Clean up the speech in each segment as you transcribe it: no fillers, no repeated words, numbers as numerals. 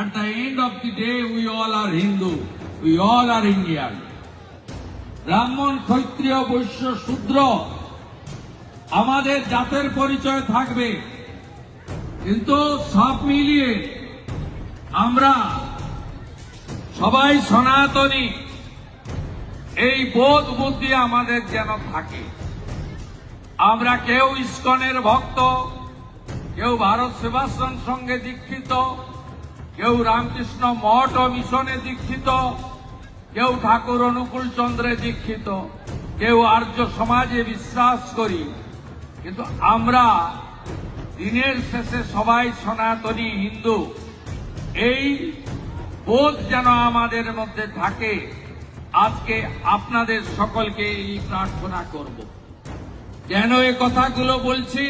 At the end of the day, we all are Hindu. We all are Indian. ব্রাহ্মণ, ক্ষত্রিয়, বৈশ্য, শূদ্র আমাদের জাতের পরিচয় থাকবে, কিন্তু সব মিলিয়ে আমরা সবাই সনাতনী। এই বোধ বুদ্ধি আমাদের যেন থাকে। আমরা কেউ ইস্কনের ভক্ত, কেউ ভারত সেবাশ্রম সঙ্গে দীক্ষিত, কেউ রামকৃষ্ণ মঠ ও মিশনে দীক্ষিত, কেউ ঠাকুর অনুকূল চন্দ্রে দীক্ষিত, কেউ আর্য সমাজে বিশ্বাস করি, কিন্তু আমরা দিনের শেষে সবাই সনাতনী হিন্দু। এই বোধ যেন আমাদের মধ্যে থাকে। আজকে আপনাদের সকলকে এই প্রার্থনা করব। কেন এই কথাগুলো বলছি,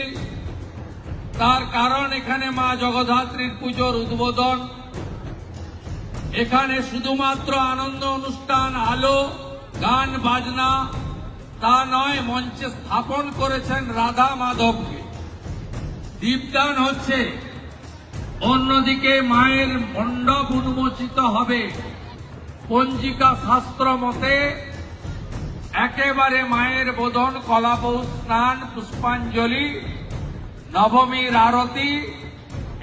তার কারণ এখানে মা জগদ্ধাত্রীর পুজোর উদ্বোধন। এখানে শুধুমাত্র আনন্দ অনুষ্ঠান, আলো, গান বাজনা তা নয়, মঞ্চে স্থাপন করেছেন রাধা মাধবকে। দীপদান হচ্ছে, অন্যদিকে মায়ের মণ্ডপ উন্মোচিত হবে। পঞ্জিকা শাস্ত্র মতে একেবারে মায়ের বোধন, কলাপৌ স্নান, পুষ্পাঞ্জলি, নবমীর আরতি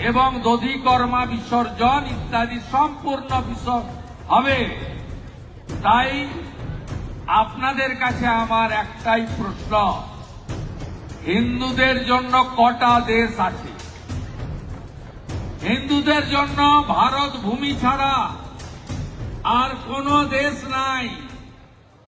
এবং দধিকর্মা বিসর্জন ইত্যাদি সম্পূর্ণ বিষয় হবে। তাই আপনাদের কাছে আমার একটাই প্রশ্ন, হিন্দুদের জন্য কটা দেশ আছে? হিন্দুদের জন্য ভারত ভূমি ছাড়া আর কোনো দেশ নাই।